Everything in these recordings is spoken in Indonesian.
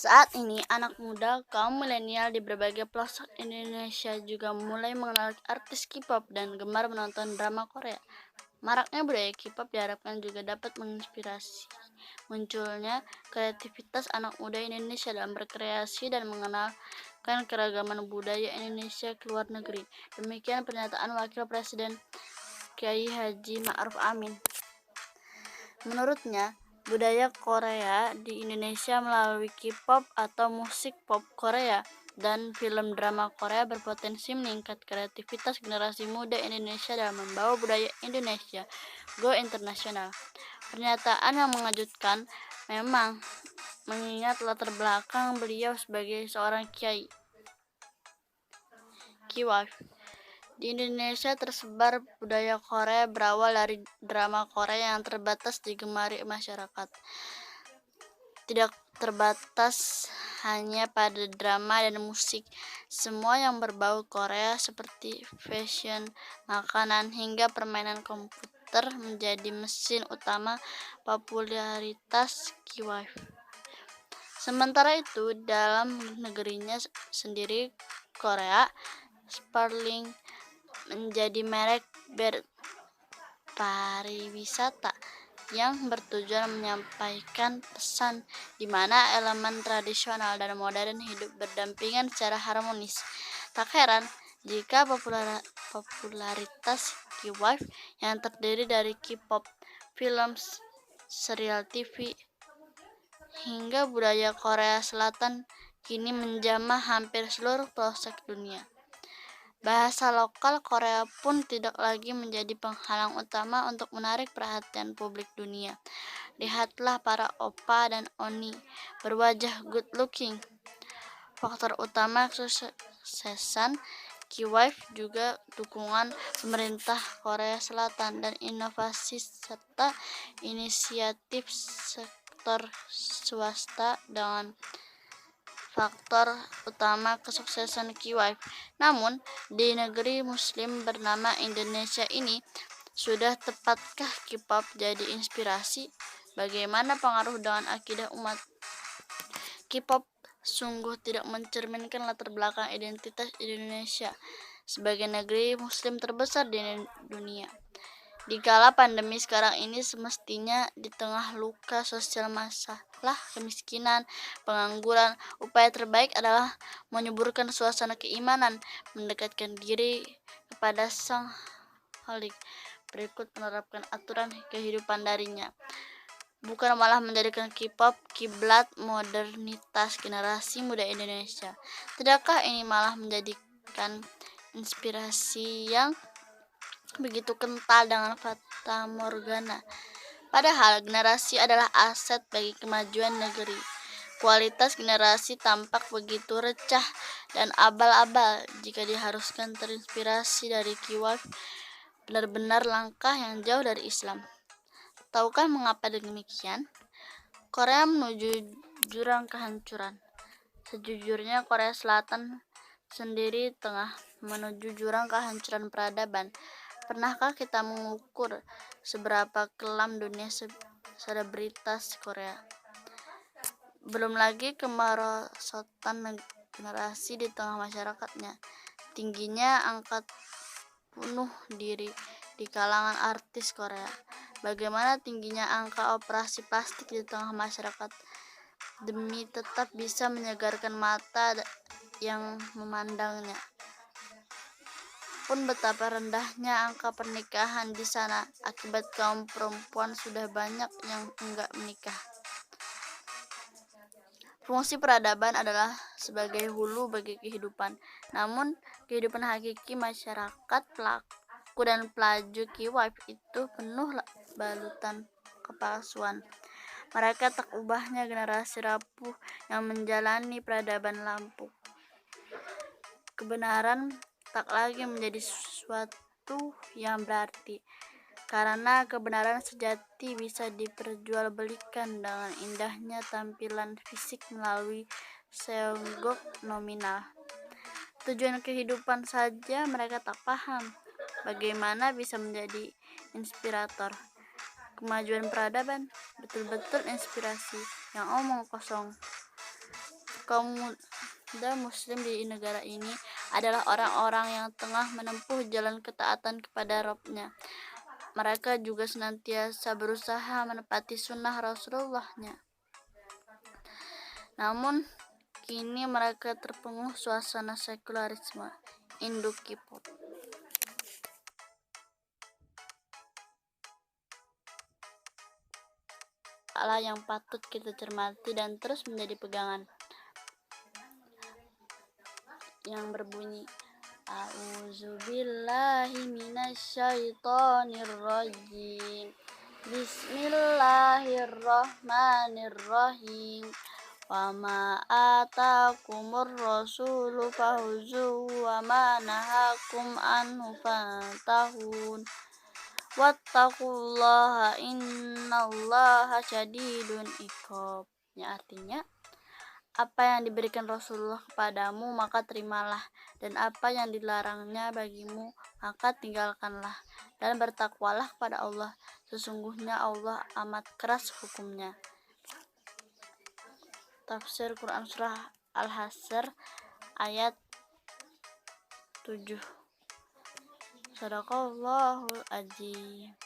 Saat ini, anak muda kaum milenial di berbagai pelosok Indonesia juga mulai mengenal artis K-pop dan gemar menonton drama Korea. Maraknya budaya K-pop diharapkan juga dapat menginspirasi munculnya kreativitas anak muda Indonesia dalam berkreasi dan mengenalkan keragaman budaya Indonesia ke luar negeri. Demikian pernyataan Wakil Presiden Kiai Haji Ma'ruf Amin. Menurutnya, budaya Korea di Indonesia melalui K-pop atau musik pop Korea dan film drama Korea berpotensi meningkat kreativitas generasi muda Indonesia dalam membawa budaya Indonesia go internasional. Pernyataan yang mengejutkan memang mengingat latar belakang beliau sebagai seorang kiai. K-wife. Di Indonesia tersebar budaya Korea berawal dari drama Korea yang terbatas digemari masyarakat. Tidak terbatas hanya pada drama dan musik, semua yang berbau Korea seperti fashion, makanan, hingga permainan komputer menjadi mesin utama popularitas K-wife. Sementara itu, dalam negerinya sendiri, Korea Sparkling menjadi merek berpariwisata yang bertujuan menyampaikan pesan di mana elemen tradisional dan modern hidup berdampingan secara harmonis. Tak heran jika popularitas K-wife yang terdiri dari K-pop, film, serial TV, hingga budaya Korea Selatan kini menjamah hampir seluruh pelosok dunia. Bahasa lokal Korea pun tidak lagi menjadi penghalang utama untuk menarik perhatian publik dunia. Lihatlah para oppa dan oni berwajah good looking. Faktor utama kesuksesan K-wife juga dukungan pemerintah Korea Selatan dan inovasi serta inisiatif sektor swasta dengan faktor utama kesuksesan K-wife. Namun, di negeri muslim bernama Indonesia ini, sudah tepatkah K-pop jadi inspirasi? Bagaimana pengaruh dengan akidah umat? K-pop sungguh tidak mencerminkan latar belakang identitas Indonesia sebagai negeri muslim terbesar di dunia. Di kala pandemi sekarang ini, semestinya di tengah luka sosial masalah kemiskinan, pengangguran, upaya terbaik adalah menyuburkan suasana keimanan, mendekatkan diri kepada Sang Halik, berikut menerapkan aturan kehidupan darinya, bukan malah menjadikan K-pop kiblat modernitas generasi muda Indonesia. Tidakkah ini malah menjadikan inspirasi yang begitu kental dengan fata morgana? Padahal generasi adalah aset bagi kemajuan negeri. Kualitas generasi tampak begitu recah dan abal-abal jika diharuskan terinspirasi dari K-wife, benar-benar langkah yang jauh dari Islam. Tahukah mengapa demikian? Korea menuju jurang kehancuran. Sejujurnya Korea Selatan sendiri tengah menuju jurang kehancuran peradaban. Pernahkah kita mengukur seberapa kelam dunia selebritas Korea? Belum lagi kemerosotan generasi di tengah masyarakatnya. Tingginya angka bunuh diri di kalangan artis Korea. Bagaimana tingginya angka operasi plastik di tengah masyarakat demi tetap bisa menyegarkan mata yang memandangnya. Pun betapa rendahnya angka pernikahan di sana akibat kaum perempuan sudah banyak yang enggak menikah. Fungsi peradaban adalah sebagai hulu bagi kehidupan. Namun, kehidupan hakiki masyarakat pelaku dan pelaju K-wife itu penuh balutan kepalsuan. Mereka tak ubahnya generasi rapuh yang menjalani peradaban lampu. Kebenaran tak lagi menjadi sesuatu yang berarti, karena kebenaran sejati bisa diperjualbelikan dengan indahnya tampilan fisik melalui seonggok nominal. Tujuan kehidupan saja mereka tak paham. Bagaimana bisa menjadi inspirator? Kemajuan peradaban betul-betul inspirasi yang omong kosong. Kaum muda muslim di negara ini adalah orang-orang yang tengah menempuh jalan ketaatan kepada Rabb-Nya. Mereka juga senantiasa berusaha menepati sunnah Rasulullah-Nya. Namun, kini mereka terpengaruh suasana sekularisme Indo K-pop. Allah yang patut kita cermati dan terus menjadi pegangan, yang berbunyi A'udzubillahi minasyaitonirrajim. Bismillahirrahmanirrahim. Wa ma atakumur rasulu fahuzuhu wa ma nahakum anhu fantahun. Wattaqullaha innallaha syadidun iqab. Ya, artinya, apa yang diberikan Rasulullah kepadamu maka terimalah, dan apa yang dilarangnya bagimu maka tinggalkanlah, dan bertakwalah kepada Allah, sesungguhnya Allah amat keras hukumnya. Tafsir Quran Surah Al-Hasr ayat 7. Shadaqallahul Azim.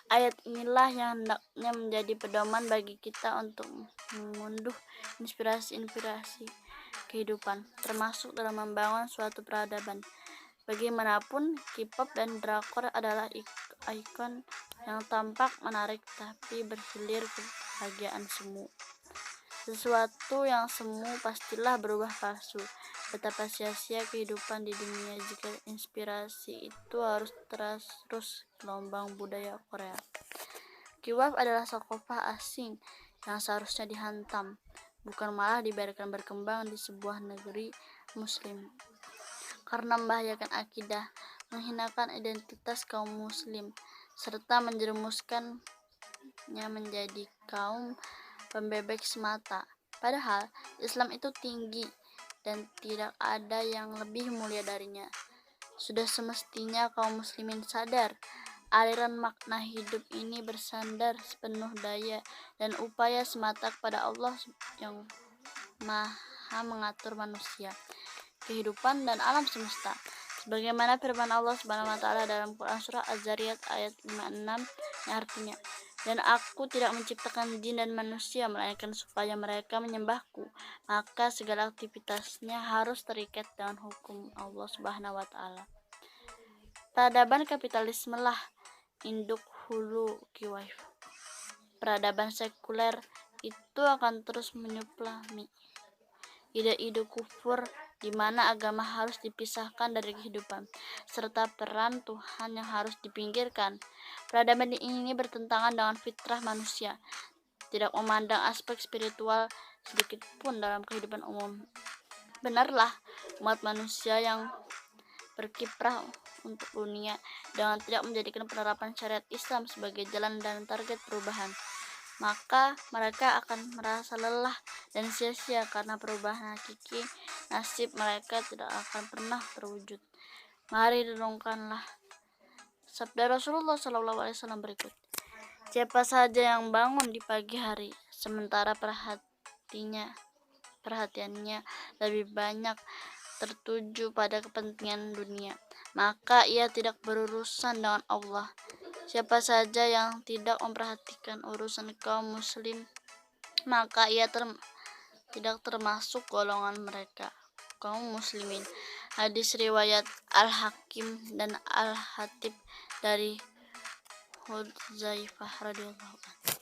Ayat inilah yang hendaknya menjadi pedoman bagi kita untuk mengunduh inspirasi-inspirasi kehidupan, termasuk dalam membangun suatu peradaban. Bagaimanapun, K-pop dan drakor adalah ikon yang tampak menarik tapi berhilir kebahagiaan semu. Sesuatu yang semu pastilah berubah palsu. Betapa sia-sia kehidupan di dunia jika inspirasi itu harus terus gelombang budaya Korea. K-pop adalah sakofah asing yang seharusnya dihantam, bukan malah dibiarkan berkembang di sebuah negeri muslim, karena membahayakan akidah, menghinakan identitas kaum muslim, serta menjerumuskannya menjadi kaum pembebek semata. Padahal Islam itu tinggi dan tidak ada yang lebih mulia darinya. Sudah semestinya kaum muslimin sadar aliran makna hidup ini bersandar sepenuh daya dan upaya semata kepada Allah yang Maha mengatur manusia, kehidupan dan alam semesta. Sebagaimana firman Allah Subhanahu wa taala dalam Quran surah Az-Zariyat ayat 56 yang artinya, dan aku tidak menciptakan jin dan manusia melainkan supaya mereka menyembahku, maka segala aktivitasnya harus terikat dengan hukum Allah Subhanahu wa taala. Peradaban kapitalisme lah induk hulu kiwaif. Peradaban sekuler itu akan terus menyuplami ide-ide kufur di mana agama harus dipisahkan dari kehidupan, serta peran Tuhan yang harus dipinggirkan. Peradaban ini bertentangan dengan fitrah manusia, tidak memandang aspek spiritual sedikit pun dalam kehidupan umum. Benarlah umat manusia yang berkiprah untuk dunia dengan tidak menjadikan penerapan syariat Islam sebagai jalan dan target perubahan, maka mereka akan merasa lelah dan sia-sia karena perubahan hakiki nasib mereka tidak akan pernah terwujud. Mari renungkanlah sabda Rasulullah SAW berikut. Siapa saja yang bangun di pagi hari sementara perhatiannya lebih banyak tertuju pada kepentingan dunia, maka ia tidak berurusan dengan Allah. Siapa saja yang tidak memperhatikan urusan kaum muslim, maka ia tidak termasuk golongan mereka, kaum muslimin. Hadis riwayat Al-Hakim dan Al-Hatib dari Hudzaifah radhiyallahu anhu.